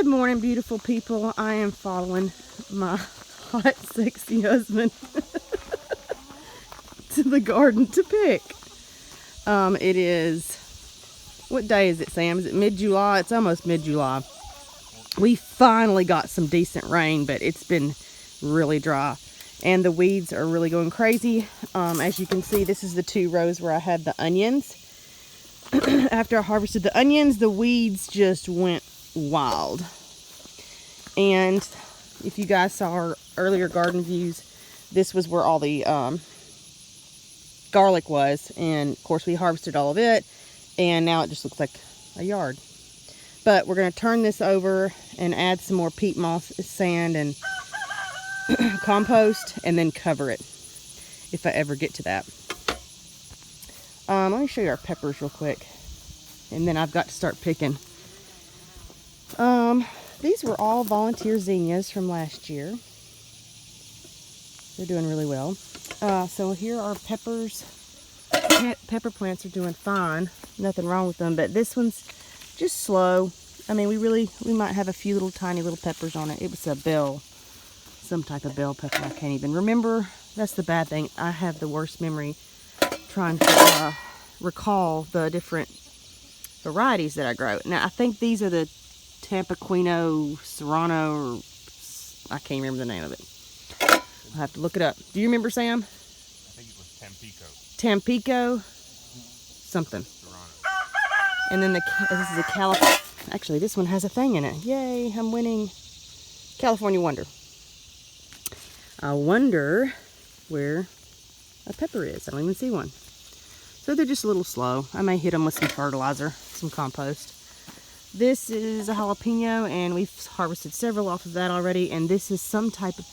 Good morning, beautiful people. I am following my hot, sexy husband to the garden to pick. It is, what day is it, Sam? Is it mid-July? It's almost mid-July. We finally got some decent rain, but it's been really dry. And the weeds are really going crazy. As you can see, this is the 2 rows where I had the onions. After I harvested the onions, the weeds just went wild. And if you guys saw our earlier garden views, this was where all the garlic was. And of course we harvested all of it, and now it just looks like a yard. But we're going to turn this over and add some more peat moss, sand, and compost, and then cover it if I ever get to that. Let me show you our peppers real quick, and then I've got to start picking. These were all volunteer zinnias from last year. They're doing really well. So here are peppers. Pepper plants are doing fine. Nothing wrong with them, but this one's just slow. I mean, we might have a few little tiny little peppers on it. It was a bell, some type of bell pepper. I can't even remember. That's the bad thing. I have the worst memory trying to recall the different varieties that I grow. Now, I think these are the Tampiquino, Serrano, or I can't remember the name of it. I'll have to look it up. Do you remember, Sam? I think it was Tampico. Tampico something. Serrano. And then this is a California. Actually, this one has a thing in it. Yay, I'm winning. California Wonder. I wonder where a pepper is. I don't even see one. So they're just a little slow. I may hit them with some fertilizer, some compost. This is a jalapeno, and we've harvested several off of that already. And this is some type of,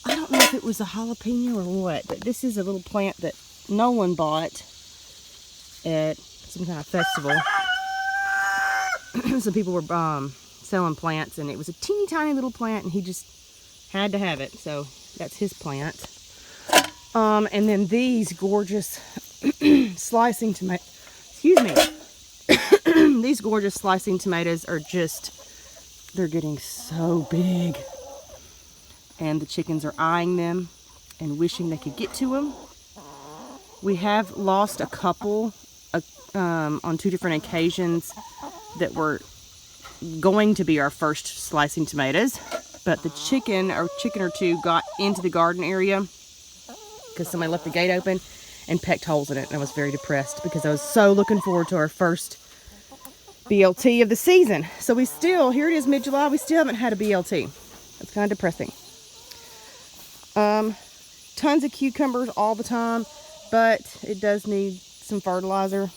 I don't know if it was a jalapeno or what, but this is a little plant that Nolan bought at some kind of festival. Some people were selling plants, and it was a teeny tiny little plant, and he just had to have it. So that's his plant. And then these gorgeous slicing tomatoes, excuse me. These gorgeous slicing tomatoes are just, they're getting so big. And the chickens are eyeing them and wishing they could get to them. We have lost a couple on 2 different occasions that were going to be our first slicing tomatoes. But the chicken or 2 got into the garden area because somebody left the gate open and pecked holes in it. And I was very depressed because I was so looking forward to our first BLT of the season. So we still, here it is mid-July, we still haven't had a BLT. It's kind of depressing. Tons of cucumbers all the time, but it does need some fertilizer.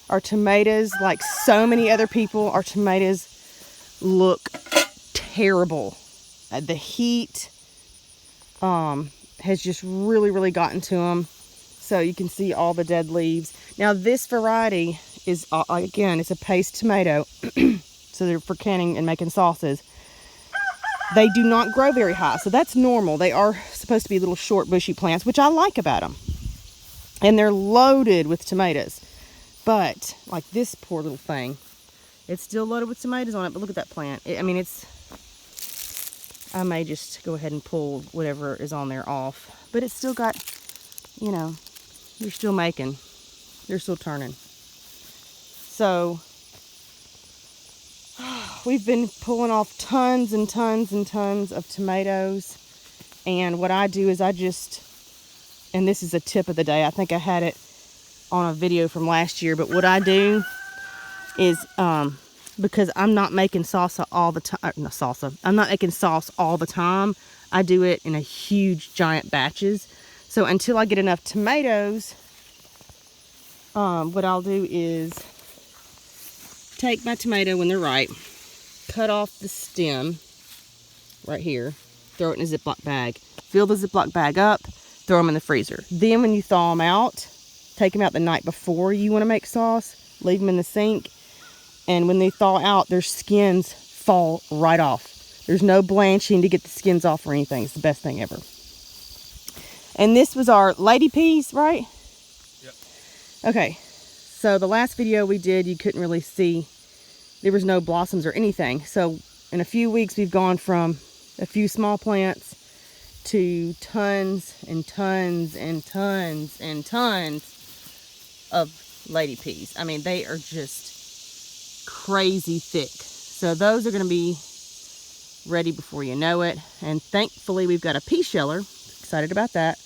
Our tomatoes, like so many other people, our tomatoes look terrible. The heat has just really gotten to them. So you can see all the dead leaves. Now this variety is, again, it's a paste tomato. So they're for canning and making sauces. They do not grow very high, so that's normal. They are supposed to be little short bushy plants, which I like about them. And they're loaded with tomatoes. But, like this poor little thing, it's still loaded with tomatoes on it, but look at that plant. I may just go ahead and pull whatever is on there off. But it's still got, you know, they're still making. They're still turning. So, we've been pulling off tons and tons and tons of tomatoes. And what I do is I just, and this is a tip of the day. I think I had it on a video from last year. But what I do is, because I'm not making salsa all the time, not salsa, I'm not making sauce all the time. I do it in a huge, giant batches. So until I get enough tomatoes, what I'll do is take my tomato when they're ripe, cut off the stem right here, throw it in a Ziploc bag, fill the Ziploc bag up, throw them in the freezer. Then when you thaw them out, take them out the night before you want to make sauce, leave them in the sink, and when they thaw out, their skins fall right off. There's no blanching to get the skins off or anything. It's the best thing ever. And this was our lady peas, right? Yep. Okay, so the last video we did, you couldn't really see. There was no blossoms or anything. So in a few weeks, we've gone from a few small plants to tons and tons and tons and tons of lady peas. I mean, they are just crazy thick. So those are going to be ready before you know it. And thankfully, we've got a pea sheller. Excited about that.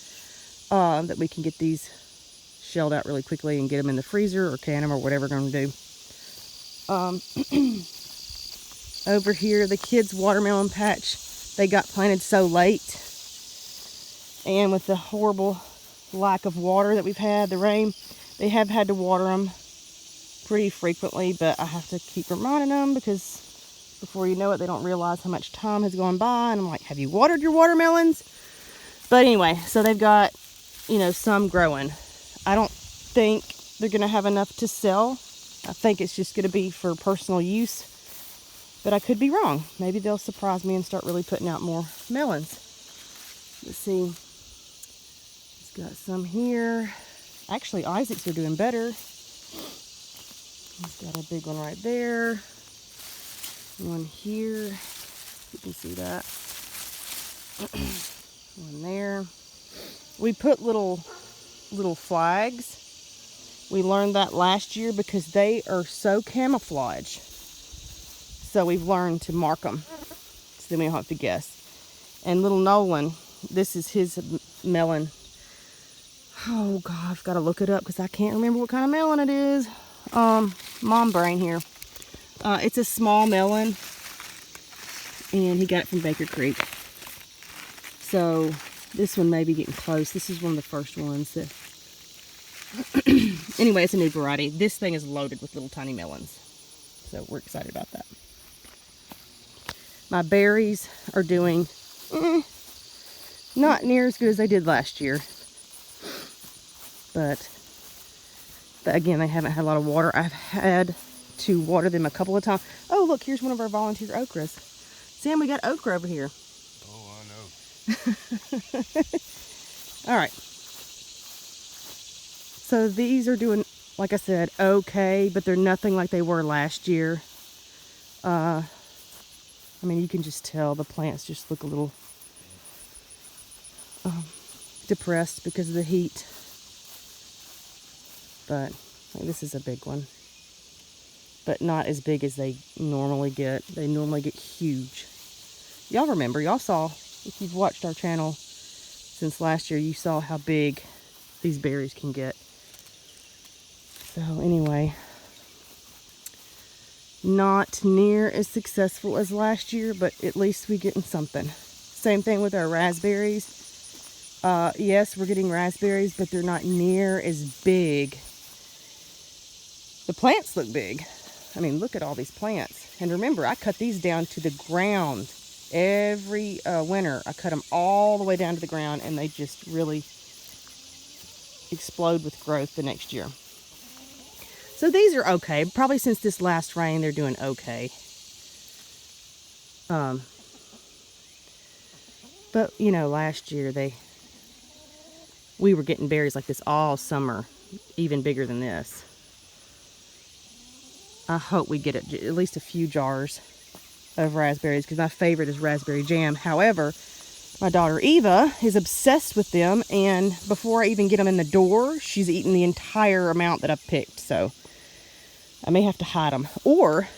That we can get these shelled out really quickly and get them in the freezer or can them or whatever we're going to do. Over here, the kids' watermelon patch, they got planted so late. And with the horrible lack of water that we've had, the rain, they have had to water them pretty frequently, but I have to keep reminding them because before you know it, they don't realize how much time has gone by. And I'm like, have you watered your watermelons? But anyway, so they've got, you know, some growing. I don't think they're going to have enough to sell. I think it's just going to be for personal use. But I could be wrong. Maybe they'll surprise me and start really putting out more melons. Let's see. It's got some here. Actually, Isaac's are doing better. He's got a big one right there. One here. You can see that. One there. We put little flags. We learned that last year because they are so camouflaged. So we've learned to mark them. So then we don't have to guess. And little Nolan, this is his melon. Oh God, I've got to look it up because I can't remember what kind of melon it is. Mom brain here. It's a small melon. And he got it from Baker Creek. So this one may be getting close. This is one of the first ones that... Anyway, it's a new variety. This thing is loaded with little tiny melons. So we're excited about that. My berries are doing not near as good as they did last year. But again, they haven't had a lot of water. I've had to water them a couple of times. Oh, look, here's one of our volunteer okras. Sam, we got okra over here. Oh, I know. All right. So these are doing, like I said, okay, but they're nothing like they were last year. I mean, you can just tell the plants just look a little depressed because of the heat. But like, this is a big one. But not as big as they normally get. They normally get huge. Y'all remember, y'all saw, if you've watched our channel since last year, you saw how big these berries can get. So anyway, not near as successful as last year, but at least we're getting something. Same thing with our raspberries. Yes, we're getting raspberries, but they're not near as big. The plants look big. I mean, look at all these plants. And remember, I cut these down to the ground every winter. I cut them all the way down to the ground, and they just really explode with growth the next year. So these are okay. Probably since this last rain, they're doing okay. But, you know, last year we were getting berries like this all summer, even bigger than this. I hope we get at least a few jars of raspberries because my favorite is raspberry jam. However, my daughter Eva is obsessed with them, and before I even get them in the door, she's eaten the entire amount that I've picked. So I may have to hide them. Or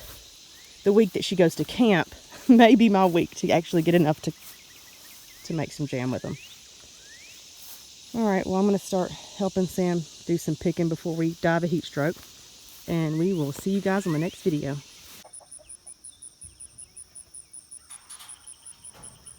the week that she goes to camp may be my week to actually get enough to make some jam with them. All right, well, I'm going to start helping Sam do some picking before we die of a heat stroke. And we will see you guys on the next video.